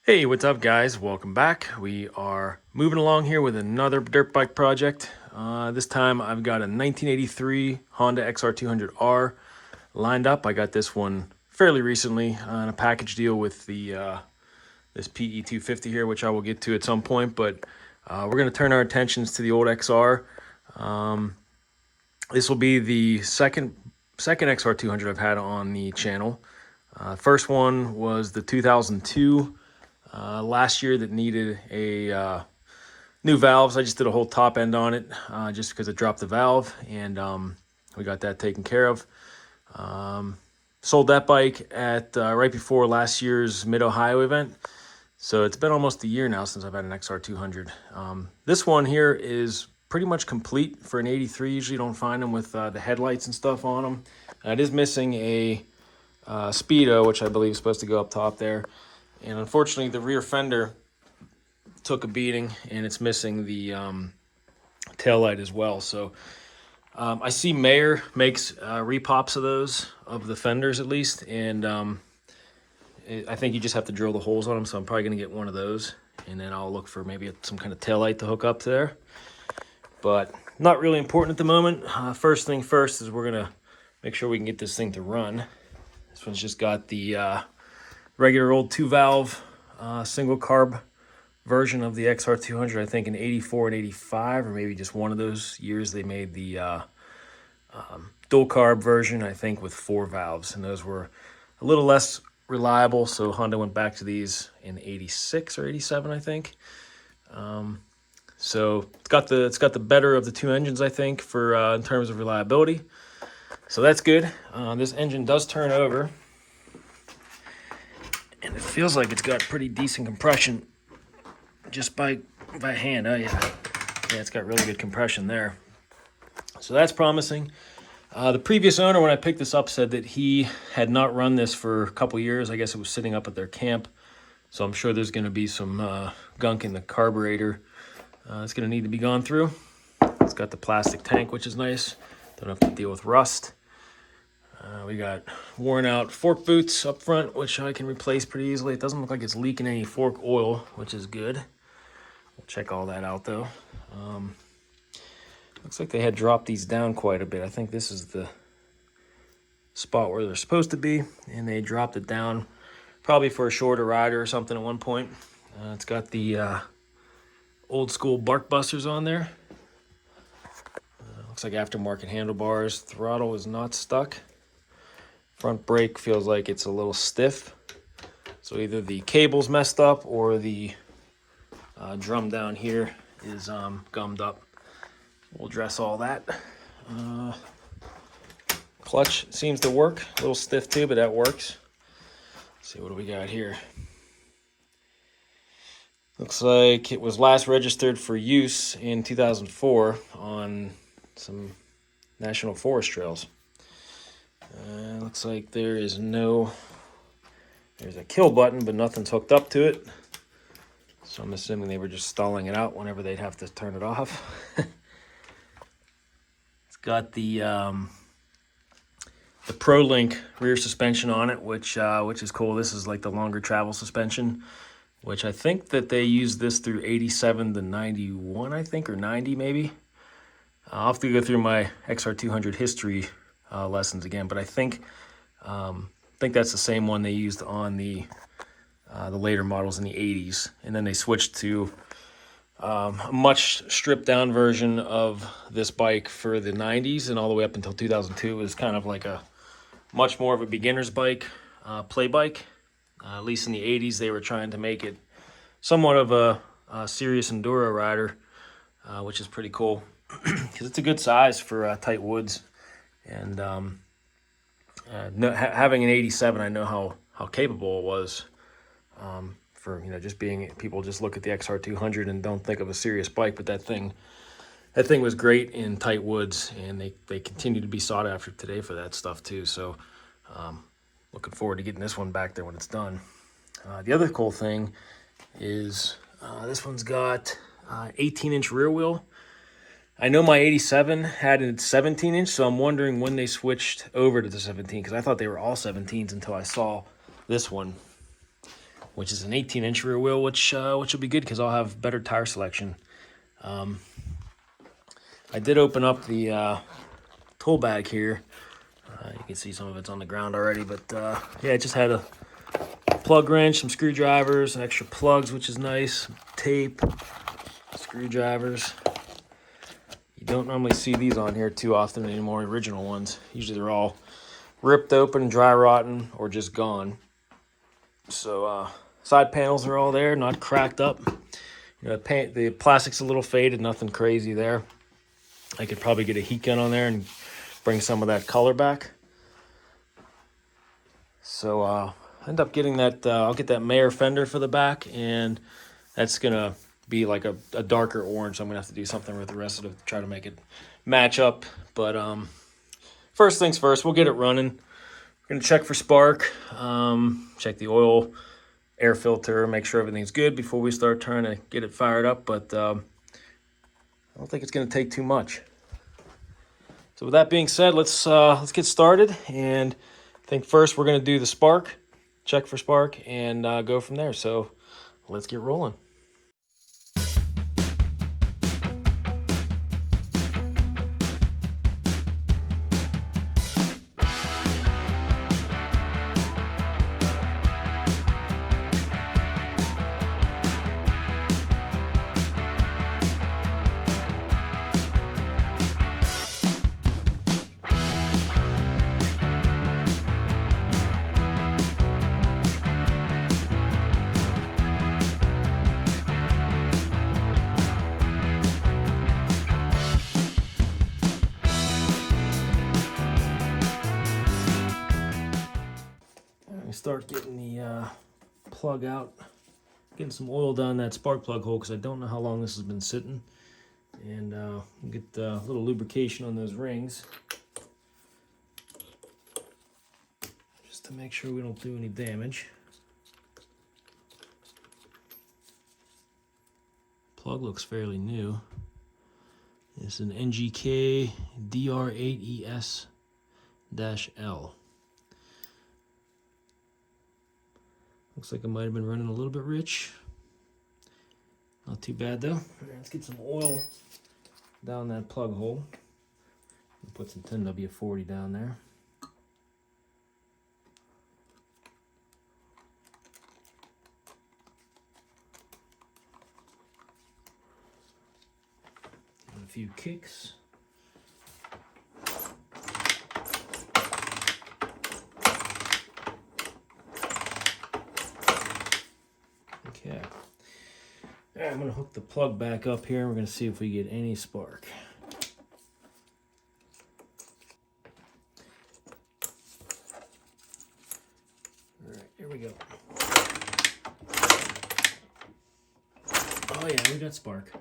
Hey, what's up guys? Welcome back. We are moving along here with another dirt bike project. This time I've got a 1983 Honda XR200R lined up. I got this one fairly recently on a package deal with the this PE250 here, which I will get to at some point, but we're going to turn our attentions to the old XR. This will be the second XR200 I've had on the channel. First one was the 2002 last year that needed a new valves. I just did a whole top end on it just because it dropped the valve, and we got that taken care of. Sold that bike at right before last year's Mid-Ohio event. So it's been almost a year now since I've had an XR200. This one here is pretty much complete for an 83. Usually you don't find them with the headlights and stuff on them. It is missing a speedo, which I believe is supposed to go up top there. And unfortunately, the rear fender took a beating, and it's missing the tail light as well. So I see Mayer makes repops of those, of the fenders at least, and I think you just have to drill the holes on them. So I'm probably going to get one of those, and then I'll look for maybe some kind of tail light to hook up there. But not really important at the moment. First thing first is we're going to make sure we can get this thing to run. This one's just got the regular old 2-valve single carb version of the XR200. I think in 84 and 85, or maybe just one of those years, they made the dual carb version, I think with 4 valves, and those were a little less reliable, so Honda went back to these in 86 or 87, I think. So it's got the better of the two engines, I think, for in terms of reliability. So that's good. This engine does turn over, and it feels like it's got pretty decent compression just by hand. Oh yeah, it's got really good compression there. So that's promising. The previous owner, when I picked this up, said that he had not run this for a couple years. I guess it was sitting up at their camp. So I'm sure there's going to be some gunk in the carburetor. It's going to need to be gone through. It's got the plastic tank, which is nice. Don't have to deal with rust. We got worn out fork boots up front, which I can replace pretty easily. It doesn't look like it's leaking any fork oil, which is good. We'll check all that out though. Looks like they had dropped these down quite a bit. I think this is the spot where they're supposed to be, and they dropped it down probably for a shorter rider or something at one point. It's got the old school bark busters on there. Looks like aftermarket handlebars. Throttle is not stuck. Front brake feels like it's a little stiff. So either the cable's messed up or the drum down here is gummed up. We'll address all that. Clutch seems to work. A little stiff too, but that works. Let's see, what do we got here? Looks like it was last registered for use in 2004 on some national forest trails. Looks like there's a kill button, but nothing's hooked up to it. So I'm assuming they were just stalling it out whenever they'd have to turn it off. It's got the ProLink rear suspension on it, which is cool. This is like the longer travel suspension, which I think that they used this through 87 to 91, I think, or 90 maybe. I'll have to go through my XR200 history lessons again, but I think that's the same one they used on the later models in the 80s, and then they switched to a much stripped down version of this bike for the 90s, and all the way up until 2002 was kind of like a much more of a beginner's bike, play bike. At least in the 80s, they were trying to make it somewhat of a serious enduro rider, which is pretty cool because it's a good size for tight woods. And having an 87, I know how capable it was for, just being, people just look at the XR200 and don't think of a serious bike, but that thing was great in tight woods, and they continue to be sought after today for that stuff too. So looking forward to getting this one back there when it's done. The other cool thing is this one's got 18-inch rear wheel. I know my 87 had a 17-inch, so I'm wondering when they switched over to the 17, because I thought they were all 17s until I saw this one. which is an 18-inch rear wheel, which will be good because I'll have better tire selection. I did open up the tool bag here. You can see some of it's on the ground already, but yeah, it just had a plug wrench, some screwdrivers, some extra plugs, which is nice, tape, screwdrivers. You don't normally see these on here too often anymore, original ones. Usually they're all ripped open, dry rotten, or just gone. So side panels are all there, not cracked up. You know, the plastic's a little faded, nothing crazy there. I could probably get a heat gun on there and bring some of that color back. So I end up getting that, I'll get that Mayer fender for the back, and that's gonna be like a darker orange. So I'm gonna have to do something with the rest of it to try to make it match up. But first things first, we'll get it running. We're gonna check for spark, check the oil, air filter, make sure everything's good before we start trying to get it fired up. But I don't think it's gonna take too much. So with that being said, let's get started. And I think first we're gonna do the spark, check for spark, and go from there. So let's get rolling. Start getting the plug out, getting some oil down that spark plug hole because I don't know how long this has been sitting, and get a little lubrication on those rings just to make sure we don't do any damage. Plug looks fairly new. It's an NGK DR8ES-L. Looks like it might have been running a little bit rich. Not too bad though. Let's get some oil down that plug hole. Put some 10W40 down there. Give it a few kicks. Okay. All right, I'm going to hook the plug back up here and we're going to see if we get any spark. All right, here we go. Oh yeah, we got spark.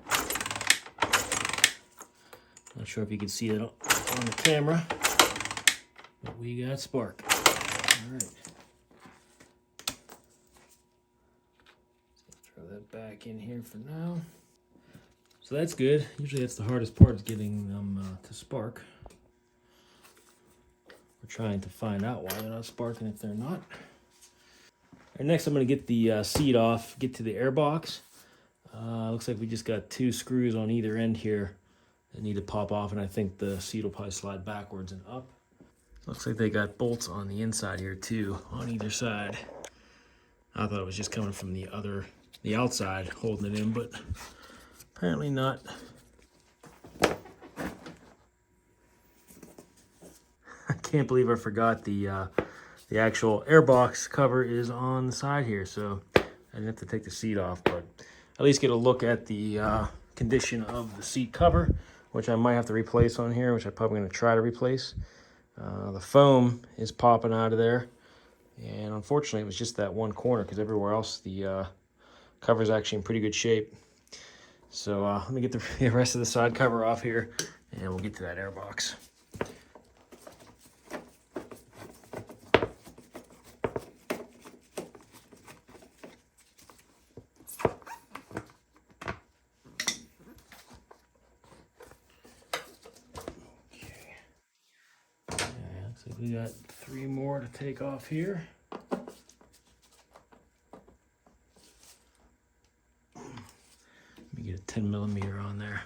Not sure if you can see it on the camera, but we got spark. All right. Throw that back in here for now. So that's good. Usually that's the hardest part, is getting them to spark. We're trying to find out why they're not sparking if they're not. All right, next I'm going to get the seat off, get to the airbox. Looks like we just got 2 screws on either end here that need to pop off, and I think the seat will probably slide backwards and up. Looks like they got bolts on the inside here too, on either side. I thought it was just coming from the outside holding it in, but apparently not. I can't believe I forgot the actual airbox cover is on the side here, so I didn't have to take the seat off, but at least get a look at the condition of the seat cover, which I might have to replace on here, which I'm probably going to try to replace. The foam is popping out of there, and unfortunately it was just that one corner, because everywhere else the cover is actually in pretty good shape. So let me get the rest of the side cover off here, and we'll get to that airbox. We got 3 more to take off here. 10 millimeter on there.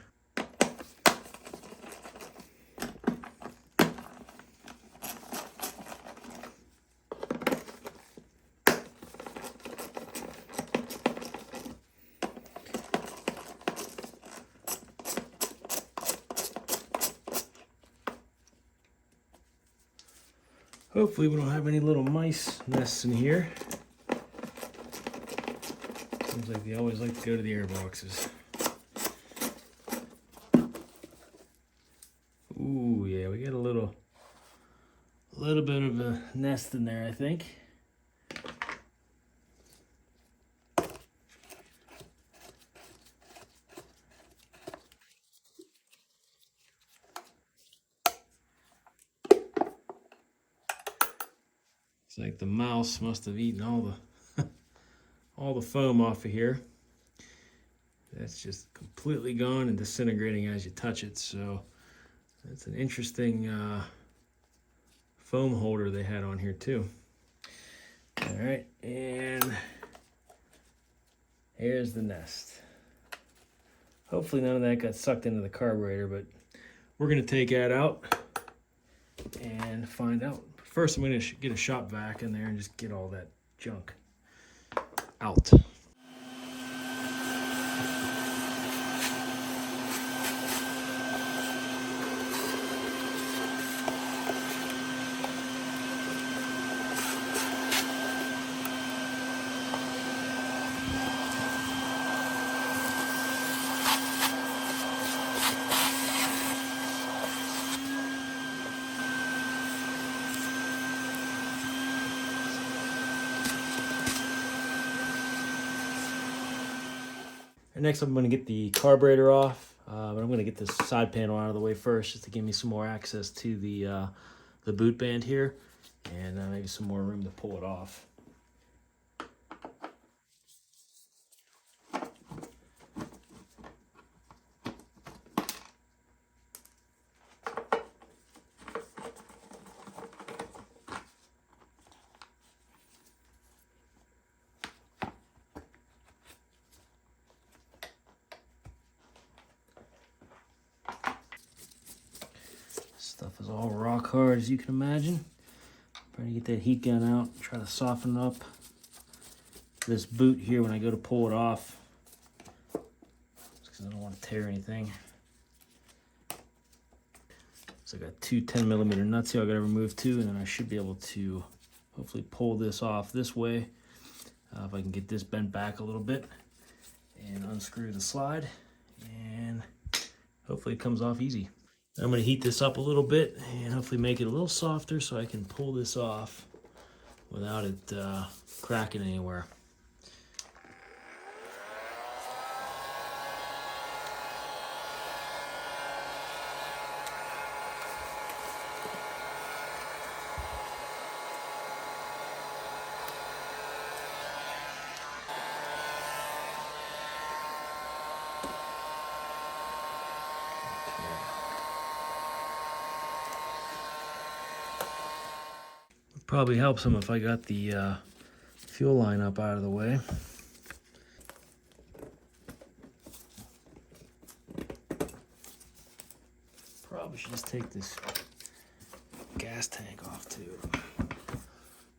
Hopefully we don't have any little mice nests in here. Seems like they always like to go to the air boxes. Ooh, yeah, we got a little bit of a nest in there, I think. It's like the mouse must have eaten all the all the foam off of here. That's just completely gone and disintegrating as you touch it. So that's an interesting foam holder they had on here too. All right, and here's the nest. Hopefully none of that got sucked into the carburetor, but we're gonna take that out and find out. First, I'm gonna get a shop vac in there and just get all that junk out. And next I'm going to get the carburetor off, but I'm going to get this side panel out of the way first just to give me some more access to the boot band here, and maybe some more room to pull it off. Stuff is all rock hard, as you can imagine. Trying to get that heat gun out, try to soften up this boot here when I go to pull it off, because I don't want to tear anything. So I got two 10 millimeter nuts here I got to remove too, and then I should be able to hopefully pull this off this way. If I can get this bent back a little bit and unscrew the slide, and hopefully it comes off easy. I'm going to heat this up a little bit and hopefully make it a little softer so I can pull this off without it cracking anywhere. Probably helps them if I got the fuel line up out of the way. Probably should just take this gas tank off too.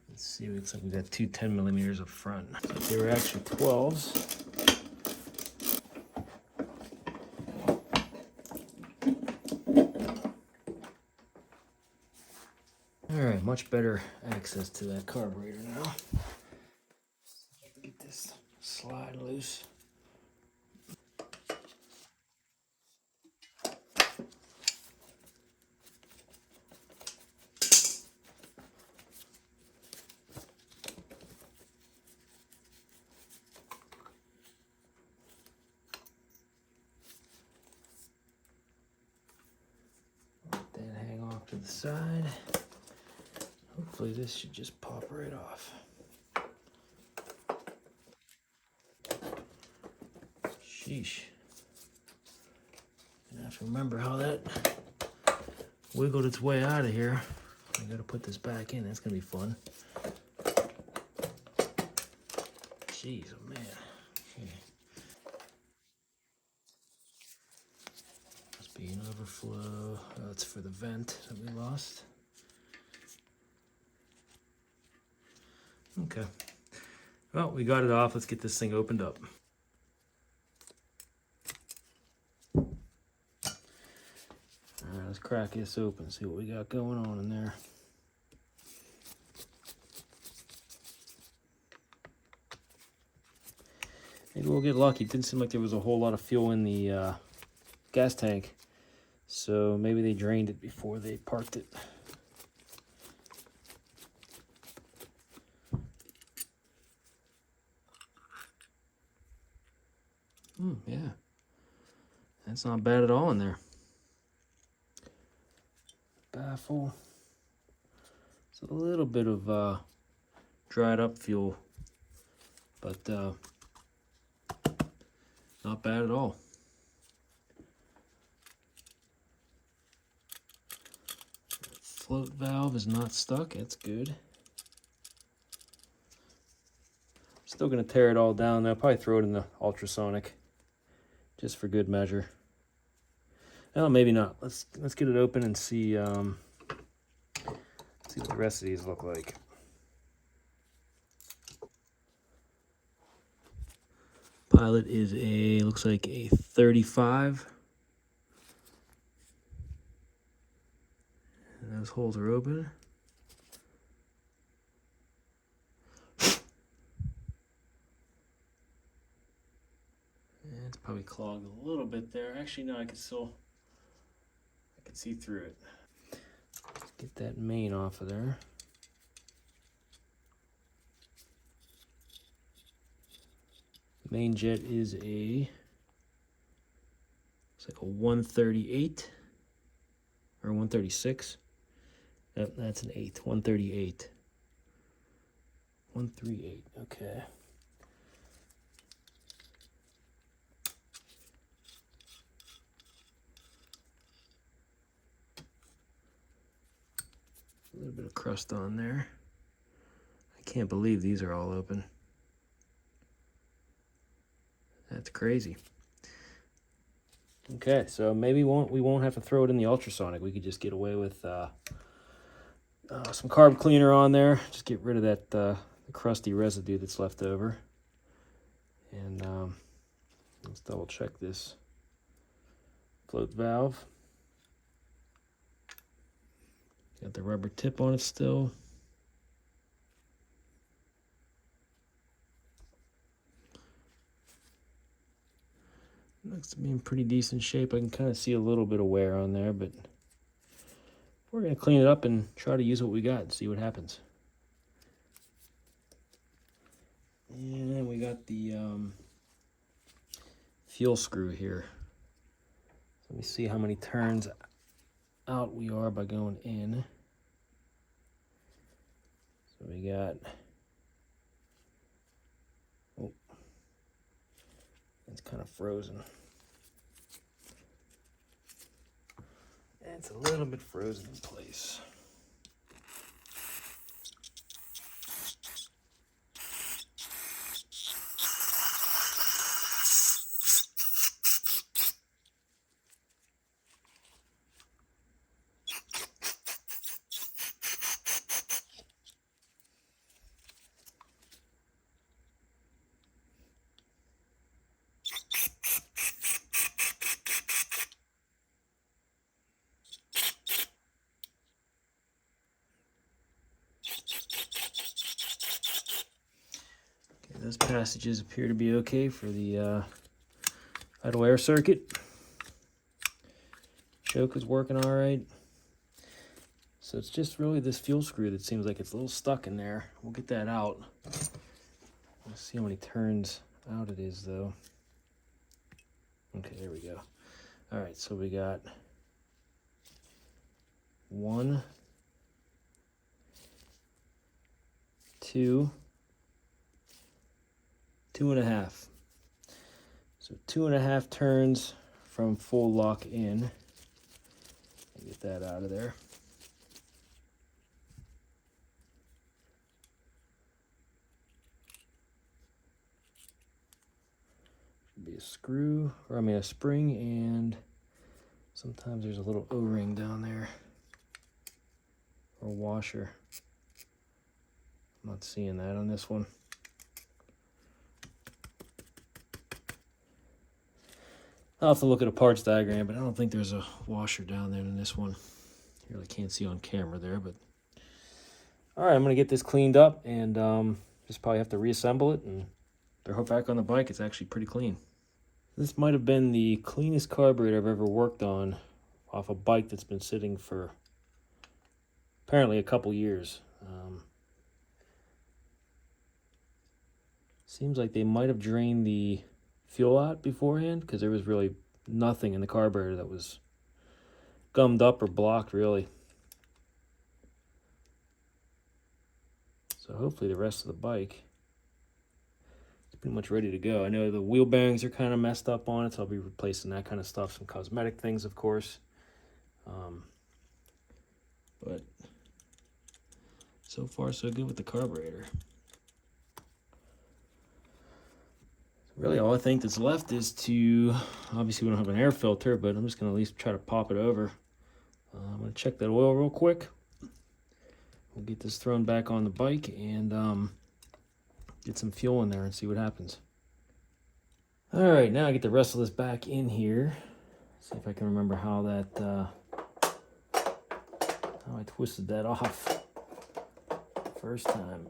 Let's see, it looks like we got two 10 millimeters up front. So they were actually 12s. Alright, much better access to that carburetor now. Get this slide loose. Let that hang off to the side. Hopefully this should just pop right off. Sheesh. I have to remember how that wiggled its way out of here. I gotta put this back in. That's gonna be fun. Jeez, oh man. Okay. be an overflow. That's for the vent that we lost. Okay. Well, we got it off. Let's get this thing opened up. All right, let's crack this open, see what we got going on in there. Maybe we'll get lucky. It didn't seem like there was a whole lot of fuel in the gas tank, so maybe they drained it before they parked it. Yeah, that's not bad at all in there. Baffle. It's a little bit of dried up fuel, but not bad at all. Float valve is not stuck. That's good. Still gonna tear it all down. I'll probably throw it in the ultrasonic, just for good measure. Well, maybe not. Let's get it open and see what the rest of these look like. Pilot is looks like a 35. And those holes are open. And it's probably clogged a little bit there. Actually, no, I can see through it. Let's get that main off of there. Main jet is it's like a 138 or 136. Yep, that's an 8, 138. 138, okay. A little bit of crust on there. I can't believe these are all open. That's crazy. Okay, so maybe we won't have to throw it in the ultrasonic. We could just get away with some carb cleaner on there. Just get rid of that the crusty residue that's left over. And let's double check this float valve. Got the rubber tip on it still. Looks to be in pretty decent shape. I can kind of see a little bit of wear on there, but we're going to clean it up and try to use what we got and see what happens. And then we got the fuel screw here. Let me see how many turns out we are by going in. So we got, oh, it's kind of frozen. It's a little bit frozen in place. Those passages appear to be okay for the idle air circuit. Choke is working all right. So it's just really this fuel screw that seems like it's a little stuck in there. We'll get that out. Let's see how many turns out it is though. Okay, there we go. All right, so we got 1, 2, 2.5. So 2.5 turns from full lock in. Get that out of there. Should be a screw, or I mean a spring and Sometimes there's a little O-ring down there, or washer. I'm not seeing that on this one. I'll have to look at a parts diagram, but I don't think there's a washer down there in this one. You really can't see on camera there, but all right, I'm gonna get this cleaned up and just probably have to reassemble it and throw it back on the bike. It's actually pretty clean. This might have been the cleanest carburetor I've ever worked on off a bike that's been sitting for apparently a couple years. Seems like they might have drained the fuel out beforehand, because there was really nothing in the carburetor that was gummed up or blocked, really. So hopefully the rest of the bike is pretty much ready to go. I know the wheel bearings are kind of messed up on it, so I'll be replacing that kind of stuff. Some cosmetic things, of course. But so far so good with the carburetor. Really, all I think that's left is to, obviously we don't have an air filter, but I'm just going to at least try to pop it over. I'm going to check that oil real quick. We'll get this thrown back on the bike and get some fuel in there and see what happens. All right, now I get the rest of this back in here. See if I can remember how I twisted that off first time.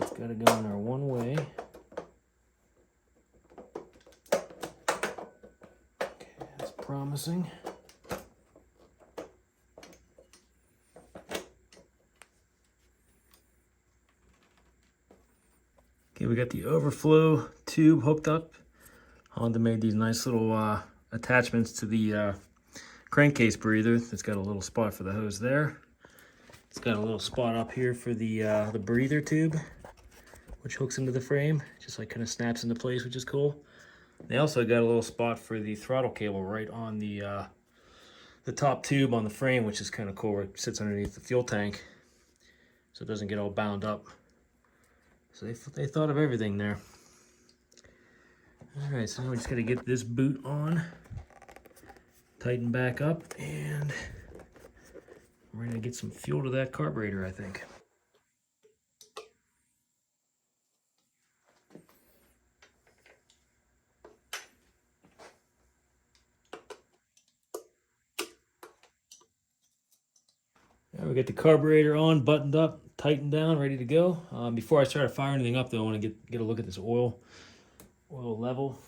It's got to go in there one way. Okay, that's promising. Okay, we got the overflow tube hooked up. Honda made these nice little attachments to the crankcase breather. It's got a little spot for the hose there. It's got a little spot up here for the breather tube, which hooks into the frame, just like kind of snaps into place, which is cool. They also got a little spot for the throttle cable right on the top tube on the frame, which is kind of cool, where it sits underneath the fuel tank, so it doesn't get all bound up. So they thought of everything there. All right, so now we just got to get this boot on, tighten back up, and I'm ready to get some fuel to that carburetor, I think. Now we got the carburetor on, buttoned up, tightened down, ready to go. Before I start to fire anything up, though, I want to get a look at this oil level.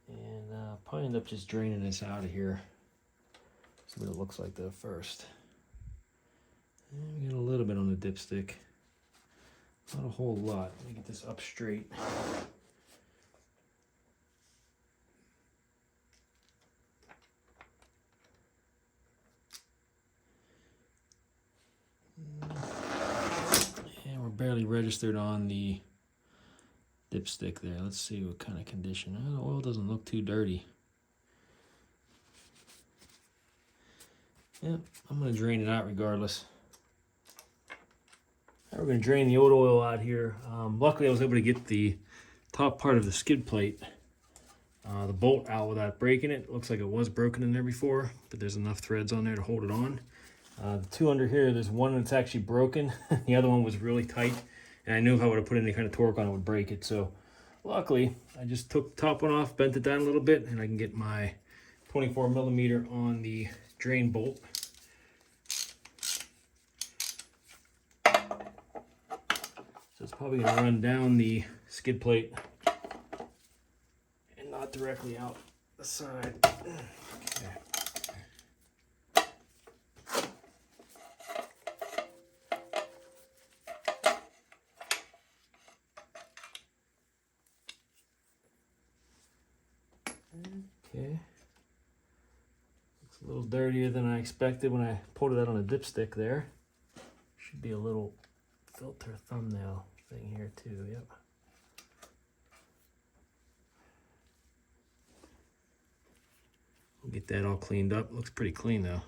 And probably end up just draining this out of here. See what it looks like though first. And we got a little bit on the dipstick. Not a whole lot. Let me get this up straight. And we're barely registered on the dipstick there. Let's see what kind of condition. Oh, the oil doesn't look too dirty. Yep, I'm going to drain it out regardless. Now we're going to drain the old oil out here. Luckily I was able to get the top part of the skid plate, the bolt out without breaking it. Looks like it was broken in there before, but there's enough threads on there to hold it on. The two under here, there's one that's actually broken. The other one was really tight, and I knew if I would have put any kind of torque on it, it would break it. So luckily I just took the top one off, bent it down a little bit, and I can get my 24 millimeter on the drain bolt. So it's probably going to run down the skid plate and not directly out the side. Okay. Okay. Looks a little dirtier than I expected when I pulled it out on a dipstick there. Should be a little filter thumbnail thing here too, yep. We'll get that all cleaned up. Looks pretty clean though.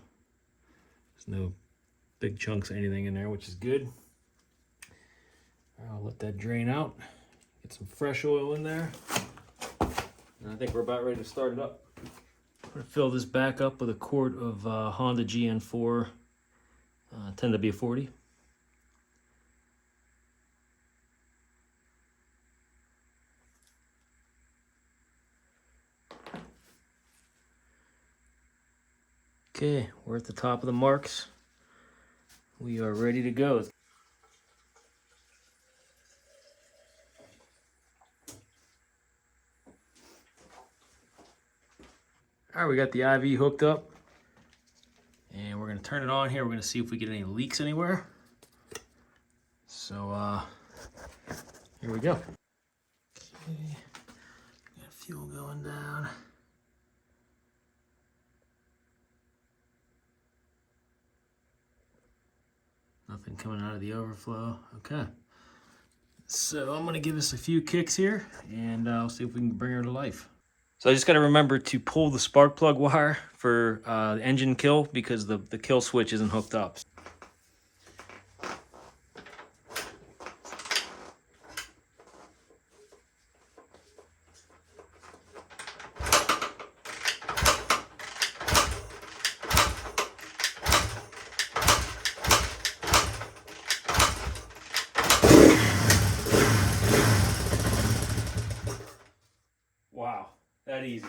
There's no big chunks or anything in there, which is good. I'll let that drain out. Get some fresh oil in there. And I think we're about ready to start it up. I'm going to fill this back up with a quart of Honda GN4 10W40. Okay, we're at the top of the marks. We are ready to go. All right, we got the IV hooked up. And we're going to turn it on here. We're going to see if we get any leaks anywhere. So, here we go. Okay, got fuel going down. Nothing coming out of the overflow. Okay. So I'm going to give us a few kicks here, and I'll see if we can bring her to life. So I just got to remember to pull the spark plug wire for the engine kill because the kill switch isn't hooked up. Wow, that easy.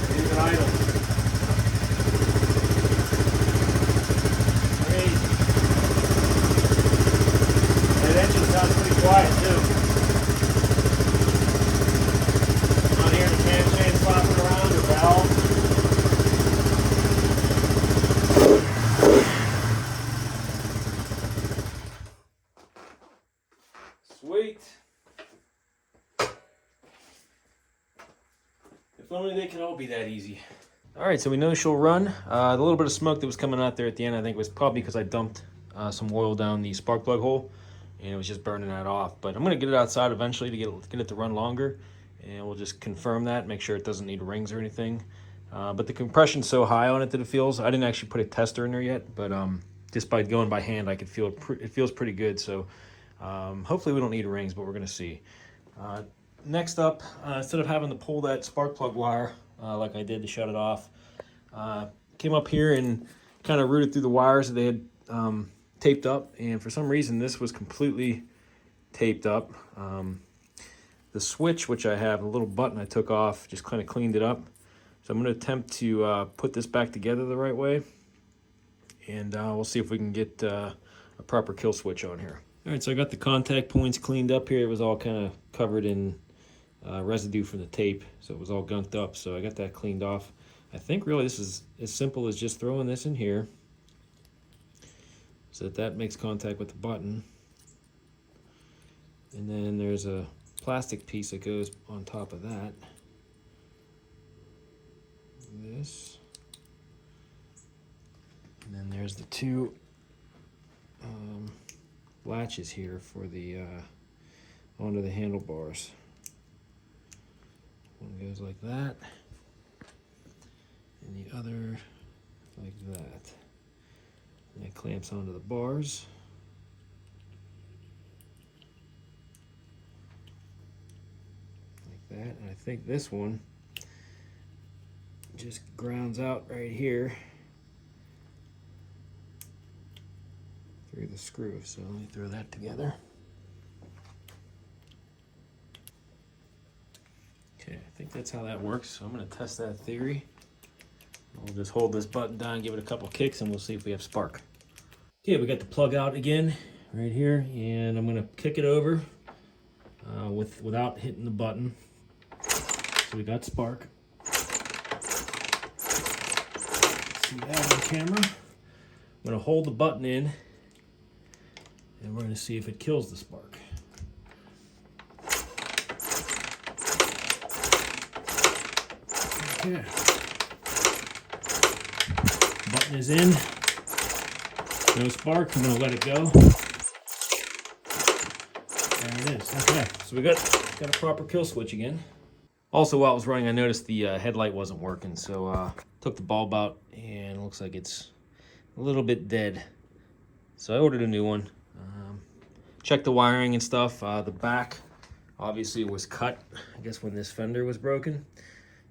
Leave it idle. Crazy. That engine sounds pretty quiet too. Not hearing the cam chain flopping around or valve. Sweet. If only they could all be that easy. All right, so we know she'll run. The little bit of smoke that was coming out there at the end, I think was probably because I dumped some oil down the spark plug hole, and it was just burning that off. But I'm gonna get it outside eventually to get it to run longer, and we'll just confirm that, make sure it doesn't need rings or anything. But the compression's so high on it that it feels. I didn't actually put a tester in there yet, but just by going by hand, I could feel it feels pretty good. So hopefully we don't need rings, but we're gonna see. Next up, instead of having to pull that spark plug wire like I did to shut it off, came up here and kind of rooted through the wires that they had taped up, and for some reason this was completely taped up. The switch, which I have a little button I took off, just kind of cleaned it up. So I'm going to attempt to put this back together the right way, and we'll see if we can get a proper kill switch on here. All right, so I got the contact points cleaned up here. It was all kind of covered in residue from the tape, so it was all gunked up. So I got that cleaned off. I think really this is as simple as just throwing this in here so that makes contact with the button. And then there's a plastic piece that goes on top of that. This. And then there's the two latches here for the onto the handlebars. One goes like that, and the other like that. And it clamps onto the bars. Like that. And I think this one just grounds out right here through the screw. So let me throw that together. Okay, I think that's how that works. So I'm going to test that theory. We'll just hold this button down, give it a couple kicks, and we'll see if we have spark. Okay, we got the plug out again right here, and I'm going to kick it over without hitting the button. So we got spark. See that on camera. I'm going to hold the button in, and we're going to see if it kills the spark. Okay. Button is in. No spark. I'm going to let it go. There it is. Okay. So we got a proper kill switch again. Also, while it was running, I noticed the headlight wasn't working, so took the bulb out, and it looks like it's a little bit dead. So I ordered a new one. Checked the wiring and stuff. The back obviously was cut, I guess, when this fender was broken.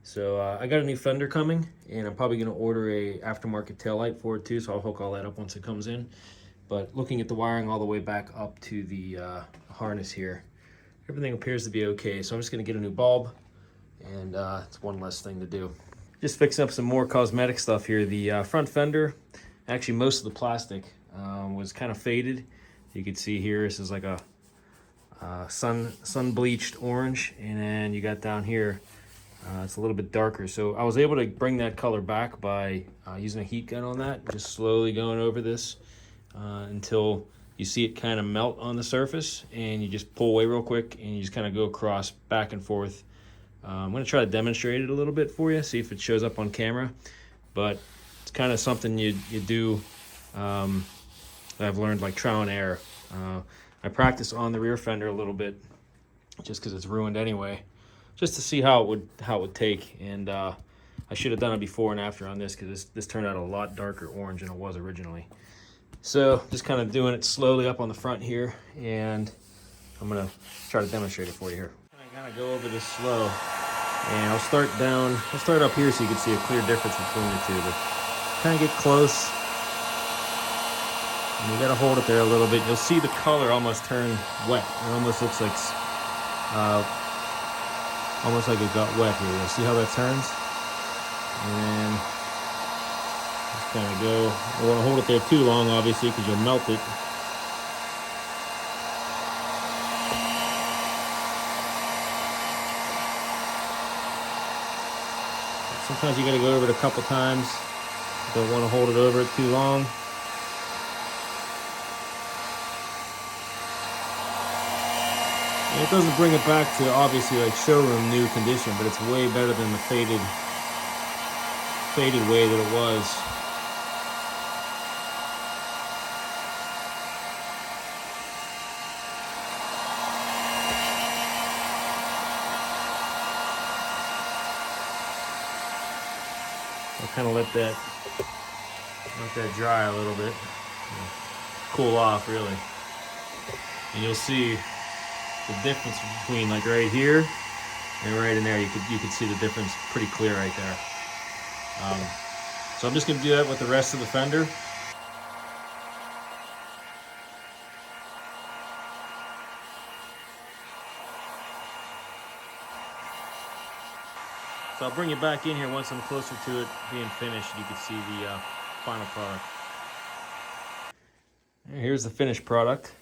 So I got a new fender coming, and I'm probably going to order a aftermarket taillight for it too, so I'll hook all that up once it comes in. But looking at the wiring all the way back up to the harness here, everything appears to be okay. So I'm just going to get a new bulb, and it's one less thing to do. Just fixing up some more cosmetic stuff here. The front fender, actually most of the plastic was kind of faded. You can see here, this is like a sun bleached orange, and then you got down here, it's a little bit darker. So I was able to bring that color back by using a heat gun on that, just slowly going over this until you see it kind of melt on the surface, and you just pull away real quick, and you just kind of go across back and forth. I'm going to try to demonstrate it a little bit for you, see if it shows up on camera, but it's kind of something you do that I've learned, like trial and error. I practice on the rear fender a little bit just because it's ruined anyway, just to see how it would take. And I should have done it before and after on this, because this turned out a lot darker orange than it was originally. So just kind of doing it slowly up on the front here, and I'm going to try to demonstrate it for you here. I kind of go over this slow, and I'll start up here so you can see a clear difference between the two, but kind of get close. And you got to hold it there a little bit. You'll see the color almost turn wet. It almost looks like it got wet here. You'll see how that turns? And just kind of go. I don't want to hold it there too long, obviously, because you'll melt it. Sometimes you got to go over it a couple times. Don't want to hold it over it too long. And it doesn't bring it back to obviously like showroom new condition, but it's way better than the faded way that it was. I'll kind of let that dry a little bit, cool off really, and you'll see the difference between like right here and right in there. You could see the difference pretty clear right there. So I'm just going to do that with the rest of the fender. So I'll bring it back in here once I'm closer to it being finished. You can see the final product. And here's the finished product.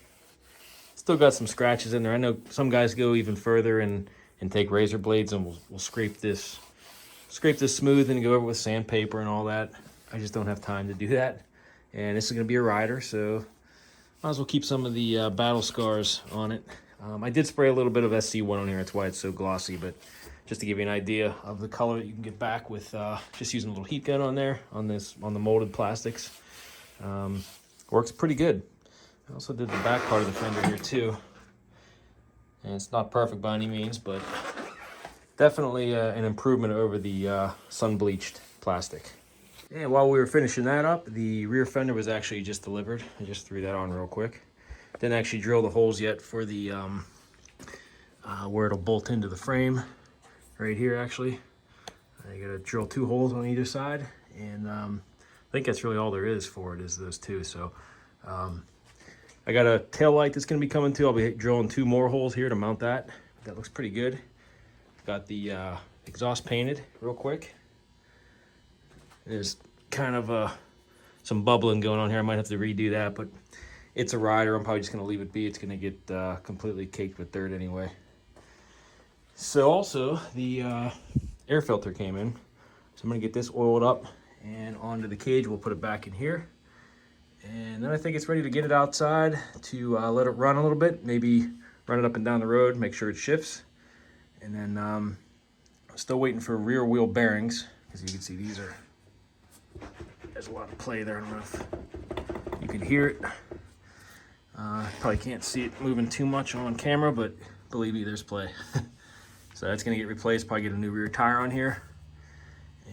Still got some scratches in there. I know some guys go even further and take razor blades and we'll scrape this smooth and go over with sandpaper and all that. I just don't have time to do that. And this is going to be a rider, so might as well keep some of the battle scars on it. I did spray a little bit of SC1 on here. That's why it's so glossy, but just to give you an idea of the color that you can get back with just using a little heat gun on there, on the molded plastics. Works pretty good. I also did the back part of the fender here too. And it's not perfect by any means, but definitely an improvement over the sun-bleached plastic. And while we were finishing that up, the rear fender was actually just delivered. I just threw that on real quick. Didn't actually drill the holes yet for the where it'll bolt into the frame. Right here, actually. You gotta drill 2 holes on either side, and I think that's really all there is for it, is those 2. So I got a tail light that's gonna be coming too. I'll be drilling 2 more holes here to mount that. That looks pretty good. Got the exhaust painted real quick. There's kind of some bubbling going on here. I might have to redo that, but it's a rider. I'm probably just gonna leave it be. It's gonna get completely caked with dirt anyway. So also the air filter came in. So I'm gonna get this oiled up and onto the cage. We'll put it back in here. And then I think it's ready to get it outside to let it run a little bit, maybe run it up and down the road, make sure it shifts. And then I'm still waiting for rear wheel bearings, as you can see there's a lot of play there. I don't know if you can hear it. Probably can't see it moving too much on camera, but believe me, there's play. So that's gonna get replaced, probably get a new rear tire on here.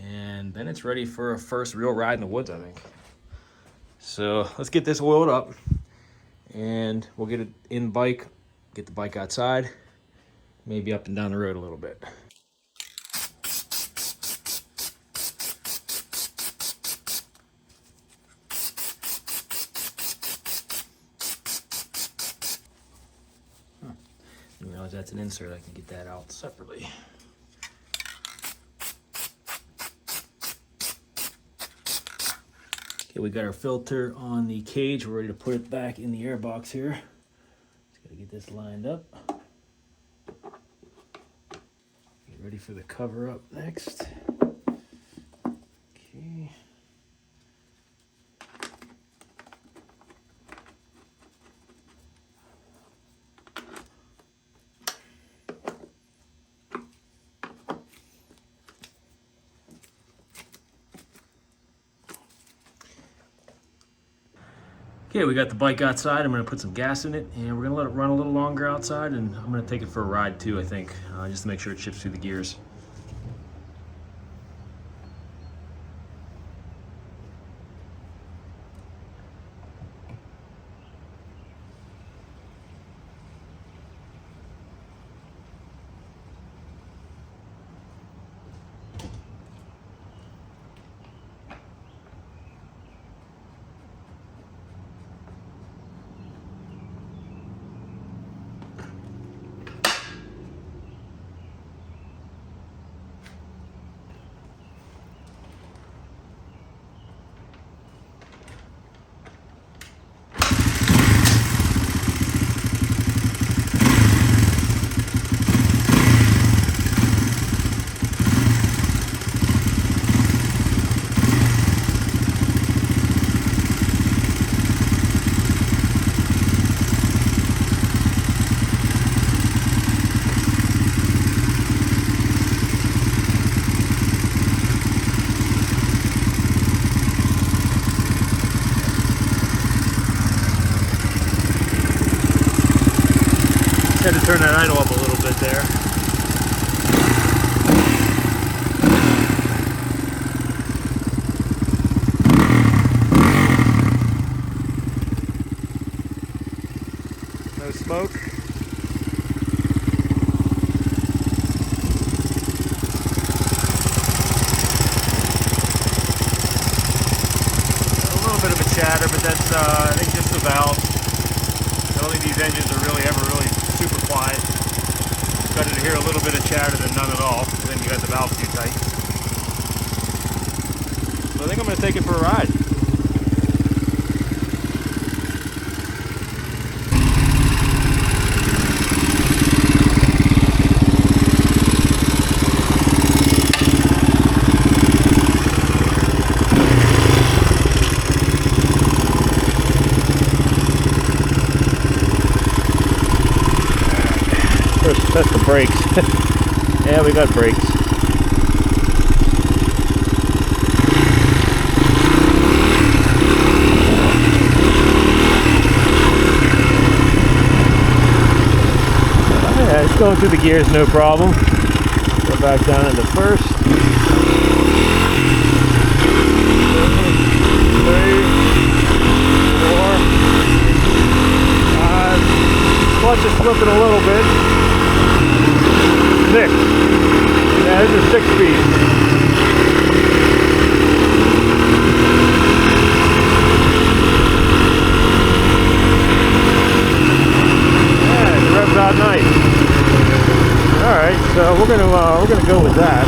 And then it's ready for a first real ride in the woods, I think. So let's get this oiled up, and we'll get it in the bike, get the bike outside, maybe up and down the road a little bit. Didn't realize that's an insert. I can get that out separately. Okay, we got our filter on the cage. We're ready to put it back in the airbox here. Just gotta get this lined up. Get ready for the cover up next. Okay. Okay, we got the bike outside. I'm gonna put some gas in it, and we're gonna let it run a little longer outside, and I'm gonna take it for a ride too, I think, just to make sure it shifts through the gears. Had to turn that idle up a little bit there. No smoke. A little bit of a chatter, but that's I think just the valve. I don't think these engines are really ever super quiet. Better to hear a little bit of chatter than none at all. Then you got the valve too tight. So I think I'm going to take it for a ride. First, test the brakes. Yeah, we got brakes. Yeah, it's going through the gears, no problem. Go back down into first. 3, 4, 5. Clutch is flipping a little bit. 6. Yeah, this is 6-speed. Yeah, it revs out nice. All right, so we're gonna go with that.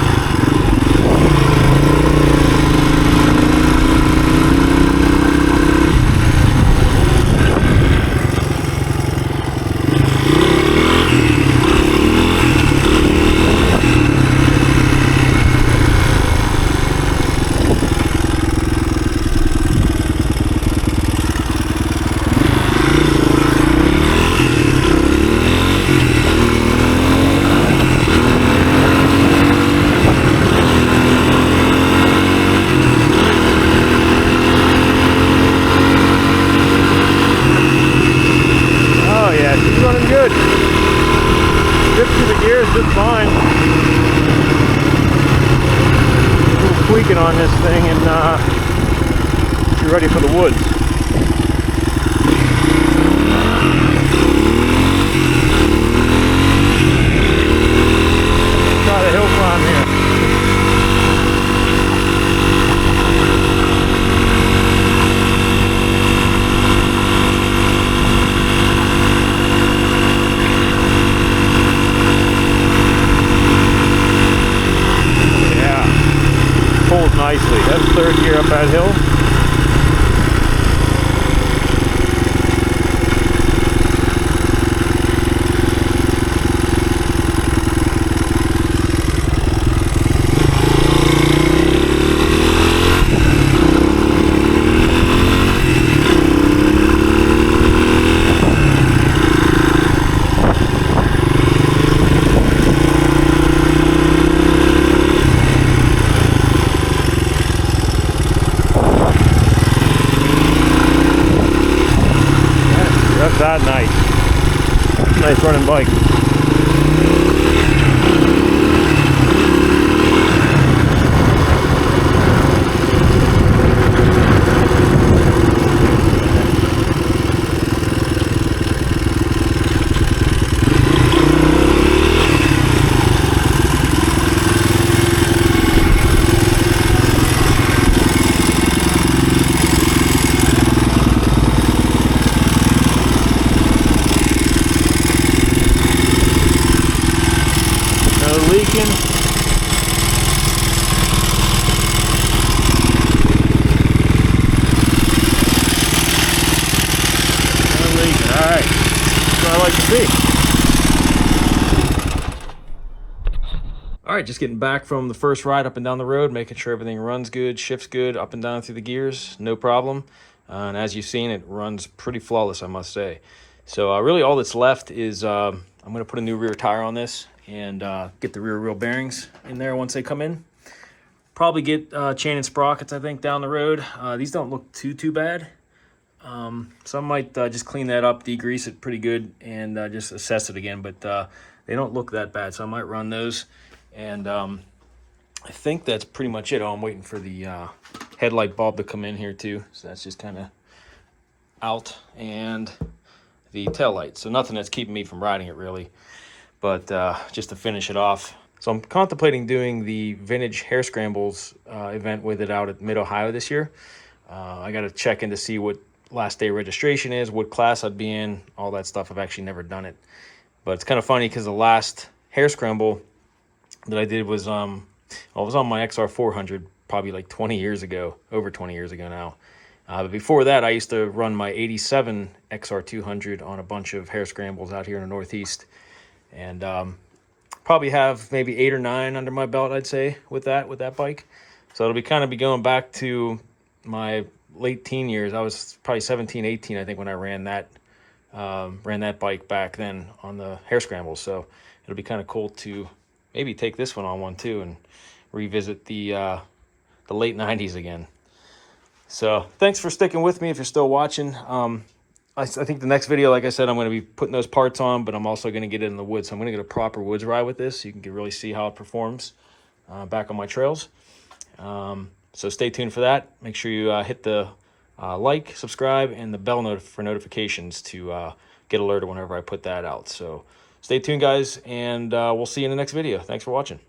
Just fine. A little tweaking on this thing, and you're ready for the woods. nicely. That's third gear up that hill. That nice running bike. Leaking. Alright, that's what I like to see. Alright, just getting back from the first ride up and down the road, making sure everything runs good, shifts good, up and down through the gears, no problem. And as you've seen, it runs pretty flawless, I must say. So really all that's left is I'm going to put a new rear tire on this and get the rear wheel bearings in there once they come in. Probably get chain and sprockets, I think, down the road. These don't look too bad. So I might just clean that up, degrease it pretty good, and just assess it again. But they don't look that bad, so I might run those. And I think that's pretty much it. Oh, I'm waiting for the headlight bulb to come in here too. So that's just kind of out. And the tail light. So nothing that's keeping me from riding it really. But just to finish it off. So I'm contemplating doing the vintage hair scrambles event with it out at Mid-Ohio this year. I got to check in to see what last day registration is, what class I'd be in, all that stuff. I've actually never done it. But it's kind of funny because the last hair scramble that I did was, well, it was on my XR400 probably like 20 years ago, over 20 years ago now. But before that, I used to run my 87 XR200 on a bunch of hair scrambles out here in the Northeast. And probably have maybe 8 or 9 under my belt, I'd say, with that bike. So it'll be kind of going back to my late teen years. I was probably 17, 18, I think, when I ran that bike back then on the hair scrambles. So it'll be kind of cool to maybe take this one too and revisit the late 90s again. So thanks for sticking with me if you're still watching. I think the next video, like I said, I'm going to be putting those parts on, but I'm also going to get it in the woods. So I'm going to get a proper woods ride with this so you can really see how it performs back on my trails. So stay tuned for that. Make sure you hit the like, subscribe, and the bell for notifications to get alerted whenever I put that out. So stay tuned, guys, and we'll see you in the next video. Thanks for watching.